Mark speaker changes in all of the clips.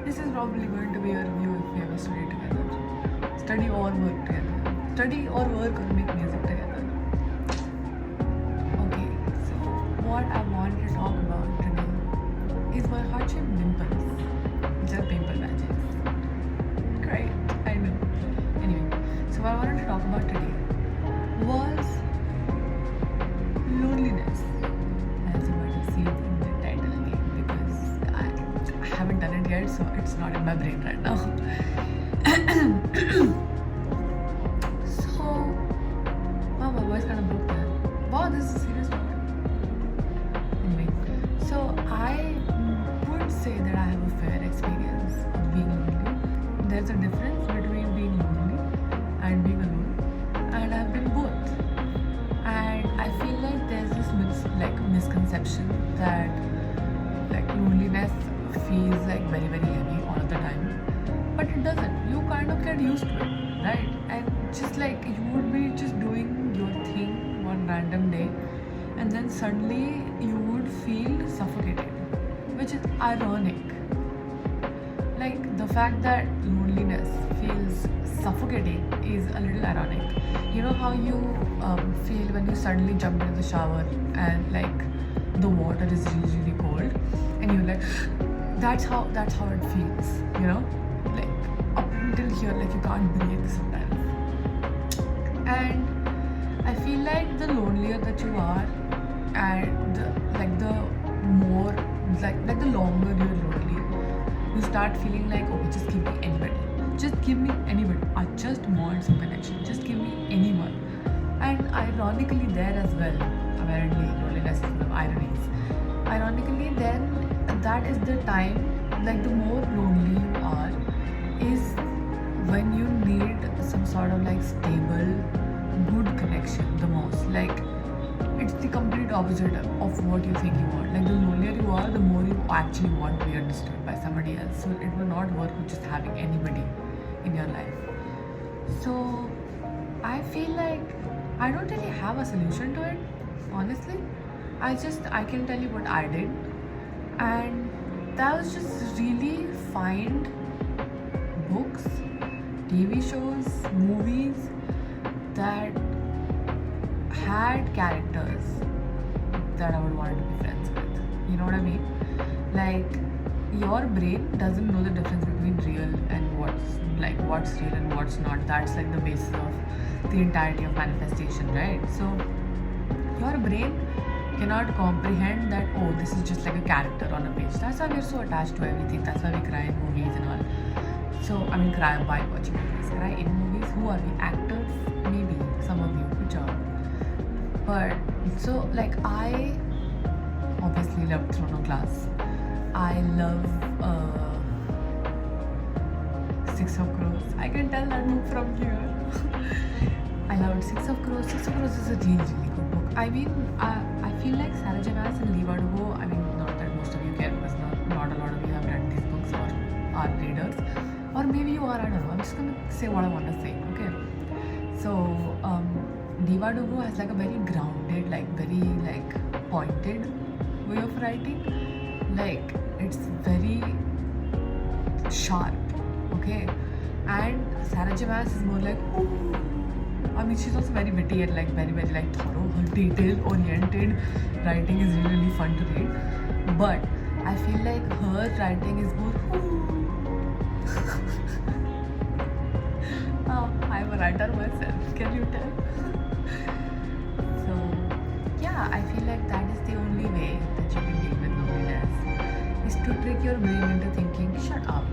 Speaker 1: This is probably going to be a review if we ever study together. Study or work together. Study or work or make music together. Okay, so what I want to talk about today is my heart-shaped dimples. Just pimple patches. Great, I know. Anyway, so what I wanted to talk about today was loneliness, as you might have seen in the title again, because I haven't done it yet, so it's not in my brain right now. So, wow, my voice kind of broke there. Wow, this is a serious topic. Anyway, so I would say that I have a fair experience of being lonely. There's a difference between being lonely and being alone, and I've been both. And I feel like there's this misconception that like loneliness feels like very very heavy all of the time, but it doesn't. You kind of get used to it, right? And just like you would be just doing your thing one random day, and then suddenly you would feel suffocated, which is ironic. Like the fact that loneliness feels suffocating is a little ironic. You know how you feel when you suddenly jump into the shower and like the water is really really cold, and you're like, that's how it feels. You know, like up until here, like you can't breathe sometimes. And I feel like the lonelier that you are, and the more like the longer you're lonely, you start feeling like, okay, just give me anybody. Just give me anybody. I just want some connection. Just give me anyone. And ironically, there as well, apparently, loneliness is full of ironies. Ironically, then that is the time, like the more lonely you are, is when you need some sort of like stable, good connection the most. Like it's the complete opposite of what you think you want. Like the lonelier you are, the more you actually want to be understood by somebody else. So it will not work with just having anybody in your life. So I feel like I don't really have a solution to it, honestly. I can tell you what I did, and that was just really find books, TV shows, movies that had characters that I would want to be friends with. You know what I mean? Like your brain doesn't know the difference between real and what's real and what's not. That's like the basis of the entirety of manifestation, right? So your brain cannot comprehend that, oh, this is just like a character on a page. That's why we're so attached to everything. That's why we cry in movies and all. So I mean, cry by watching movies. Cry in movies. Who are we? Actors? Maybe some of you. Good job. But so like I obviously love Chrono Class. I love Six of Crows. I can tell that book from here. I loved Six of Crows. Six of Crows is a really really good book. I mean, I feel like Sarah J. Maas and Byeeeeee. I mean, not that most of you care because not a lot of you have read these books or are readers, or maybe you are. I don't know. I'm just gonna say what I want to say. Okay. So Byeeeeee has like a very grounded, like very like pointed way of writing. Like it's very sharp, okay. And Sarah J. Maas is more like, ooh. I mean, she's also very witty and like very very like thorough. Her detail-oriented writing is really really fun to read. But I feel like her writing is more. I'm a writer myself. Can you tell? So yeah, I feel like that is the only way that you can deal with loneliness. Is to trick your brain into thinking, shut up.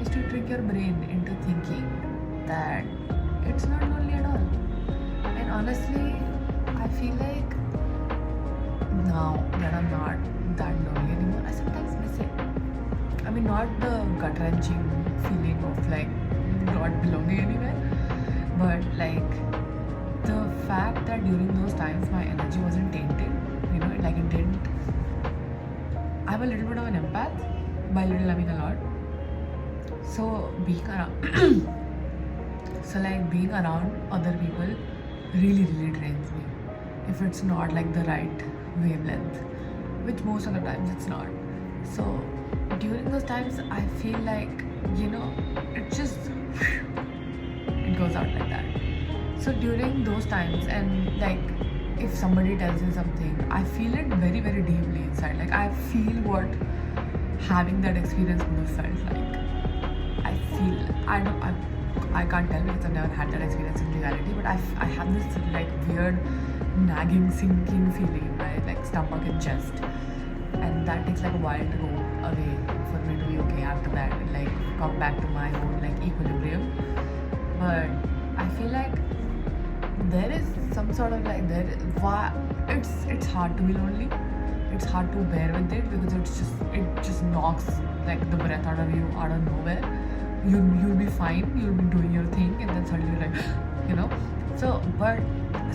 Speaker 1: Is to trick your brain into thinking that it's not lonely at all. And honestly, I feel like now that I'm not that lonely anymore, I sometimes miss it. I mean, not the gut-wrenching feeling of like not belonging anywhere, but like the fact that during those times my energy wasn't tainted, you know, like it didn't. I'm a little bit of an empath. By little, I mean a lot. So being around, being around other people really, really drains me. if it's not like the right wavelength, which most of the times it's not. So during those times I feel like, you know, it just it goes out like that. So during those times, and like if somebody tells you something, I feel it very very deeply inside. Like I feel what having that experience would have felt like. I can't tell because I've never had that experience in reality, but I have this like weird nagging sinking feeling in my like stomach and chest, and that takes like a while to go away for me to be okay after that and like come back to my own like equilibrium. But I feel like there is some sort of like it's hard to be lonely. It's hard to bear with it because it just knocks like the breath out of you out of nowhere. You'll be fine, you'll be doing your thing, and then suddenly like, you know. So but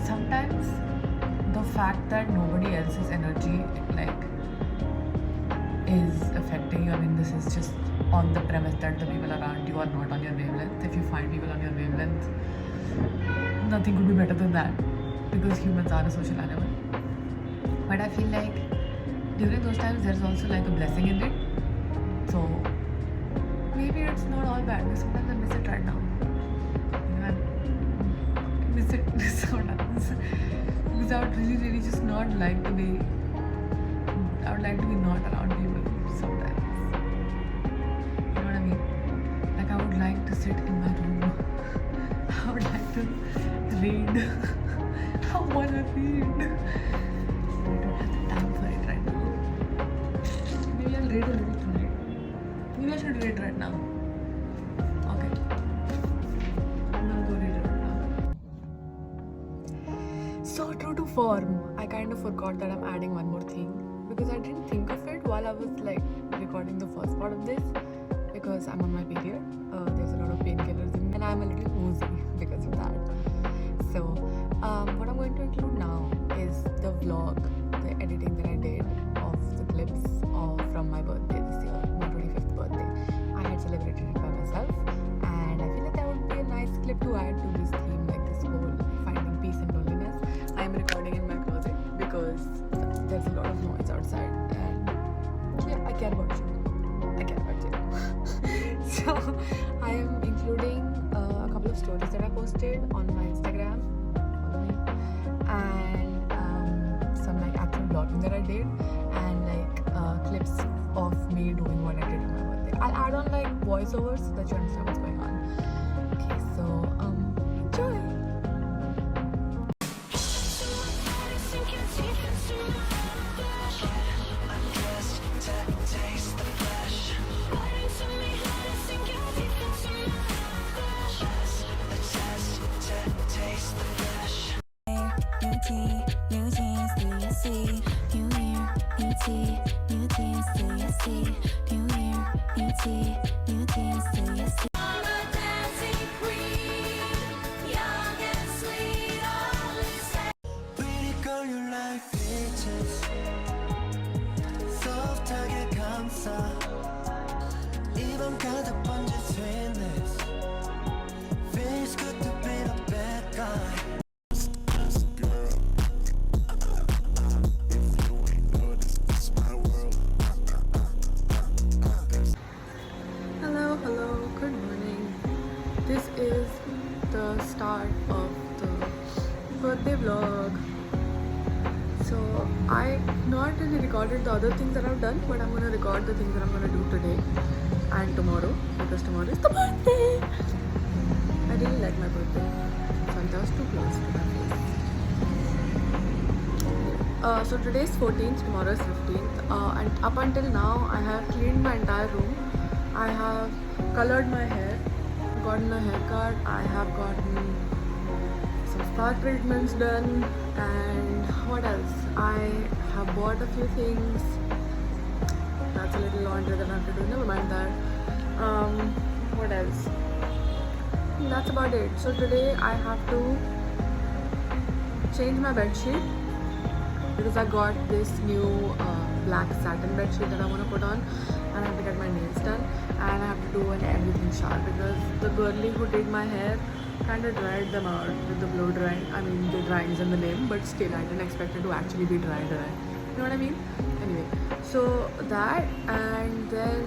Speaker 1: sometimes the fact that nobody else's energy like is affecting you, I mean this is just on the premise that the people around you are not on your wavelength. If you find people on your wavelength, nothing could be better than that, because humans are a social animal. But I feel like during those times there's also like a blessing in it. So maybe it's not all bad, because sometimes I miss it right now. You know, I miss it sometimes because I would really just not like to be. I would like to be not around people sometimes. You know what I mean? Like I would like to sit in my room. I would like to read. I wanna read. I don't have the time for it right now. Maybe I'll read a little tonight. Maybe I should read right now. Okay. I'm gonna go read it right now. So true to form, I kind of forgot that I'm adding one more thing, because I didn't think of it while I was like recording the first part of this, because I'm on my period. There's a lot of painkillers in me, and I'm a little woozy because of that. So what I'm going to include now is the vlog, the editing that I did of the clips from my birthday this year, my 25th birthday. I had celebrated it by myself, and I feel like that would be a nice clip to add to this theme, like this whole finding peace and loneliness. I am recording in my closet because there's a lot of noise outside, and yeah, I care about you. I care about you. So I am including a couple of stories that I posted on my Instagram, follow me, and some like actual vlogging that I did, and like clips of me doing what I did on my birthday. I'll add on like voiceovers so that you understand what's going on. Okay, so enjoy. This is the start of the birthday vlog. So I not really recorded the other things that I've done, but I'm gonna record the things that I'm gonna do today and tomorrow, because tomorrow is the birthday. I really like my birthday, so I'm just too close to my face. So today is 14th, tomorrow is 15th, and up until now I have cleaned my entire room. I have colored my hair, gotten a haircut, I have gotten some spa treatments done, and what else? I have bought a few things. That's a little laundry that I have to do, never mind that. What else? That's about it. So today I have to change my bed sheet, because I got this new black satin bed sheet that I want to put on, and I have to get my nails done, and I have to do an everything shower, because the girlie who did my hair kind of dried them out with the blow drying. I mean, the drying's in the name, but still, I didn't expect it to actually be dry. You know what I mean? Anyway, so that, and then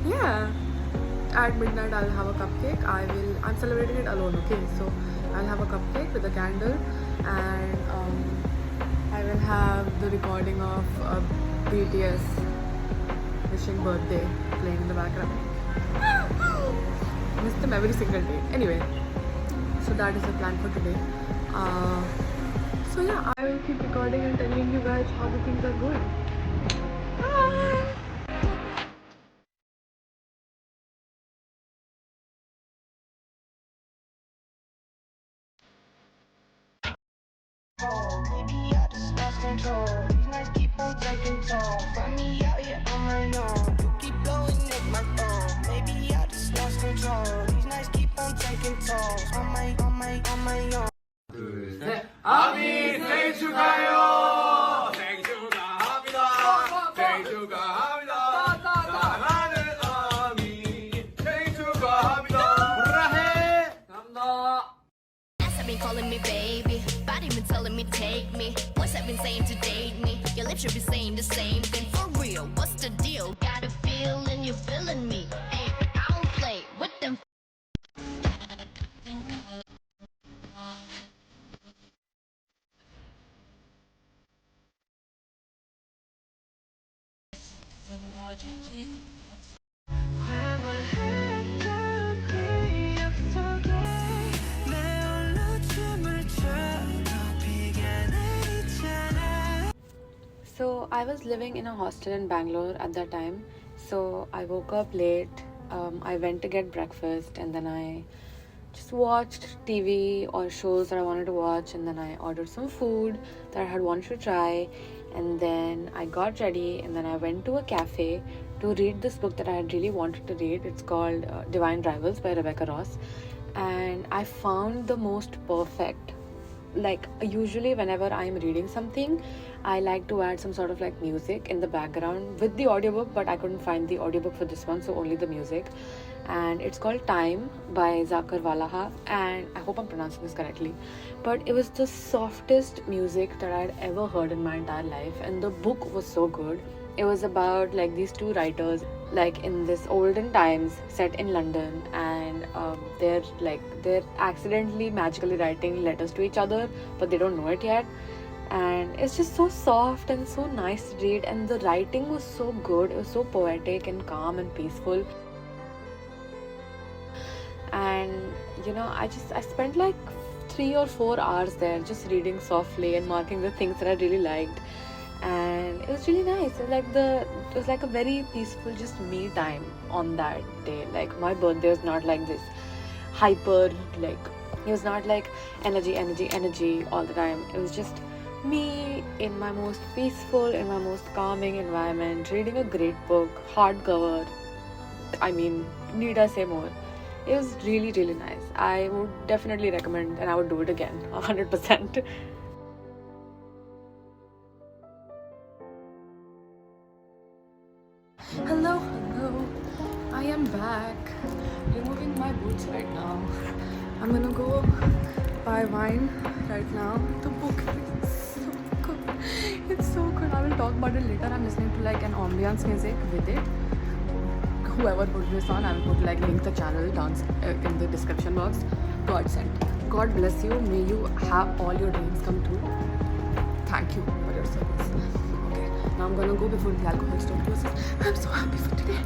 Speaker 1: yeah, at midnight I'll have a cupcake. I'm celebrating it alone. Okay, so I'll have a cupcake with a candle, and I will have the recording of BTS wishing birthday playing in the background. Miss them every single day. Anyway, so that is the plan for today. So yeah, I will keep recording and telling you guys how the things are going. Bye.
Speaker 2: Maybe I just lost control. These nights keep on taking toll. Find me out here on my own. You keep blowing up my phone. Maybe I just lost control. These nights keep on taking toll. On my own.
Speaker 3: 둘, 셋. 아미 생일 축하해요. 생일 축하합니다. 생일 축하합니다. 사랑하는 아미 생일 축하합니다. 사랑해. 감사합니다.
Speaker 4: Have been calling me baby, body been telling me take me. Boys have been saying to date me. Your lips should be saying the same thing. For real, what's the deal? Got a feeling you're feeling me. Hey, I don't play with them.
Speaker 1: So I was living in a hostel in Bangalore at that time. So I woke up late. I went to get breakfast, and then I just watched TV or shows that I wanted to watch, and then I ordered some food that I had wanted to try, and then I got ready, and then I went to a cafe to read this book that I had really wanted to read. It's called Divine Rivals by Rebecca Ross, and I found the most perfect, like usually whenever I'm reading something, I like to add some sort of like music in the background with the audiobook, but I couldn't find the audiobook for this one, so only the music. And it's called Time by Zakir Walaha, and I hope I'm pronouncing this correctly, but it was the softest music that I'd ever heard in my entire life, and the book was so good. It was about like these two writers, like in this olden times, set in London, and they're accidentally magically writing letters to each other, but they don't know it yet. And it's just so soft and so nice to read, and the writing was so good. It was so poetic and calm and peaceful. And I spent like 3 or 4 hours there just reading softly and marking the things that I really liked, and it was really nice. It was like a very peaceful just me time on that day. Like my birthday was not like this hyper, like it was not like energy all the time. It was just me in my most peaceful, in my most calming environment, reading a great book, hardcover. I mean, need I say more? It was really, really nice. I would definitely recommend, and I would do it again, 100%. Hello. I am back. Removing my boots right now. I'm gonna go buy wine right now. The book is so good. It's so good. I will talk about it later. I'm listening to like an ambience music with it. Whoever put this on, I will put like link the channel down in the description box. God sent. God bless you. May you have all your dreams come true. Thank you for your service. Okay, now I'm gonna go before the alcohol store closes. I'm so happy for today.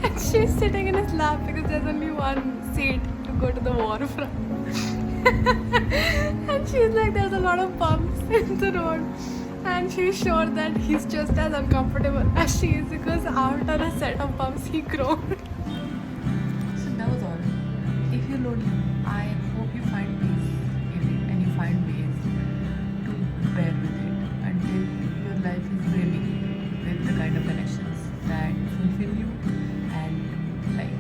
Speaker 1: And she's sitting in his lap because there's only one seat to go to the waterfront. And she's like, there's a lot of bumps in the road, and she's sure that he's just as uncomfortable as she is, because after a set of bumps he groaned. told you, I hope you find peace in it and you find ways to bear with it until your life is brimming with the kind of connections that fulfill you and like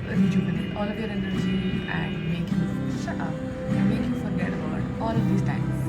Speaker 1: rejuvenate all of your energy and make you shut up and make you forget about all of these times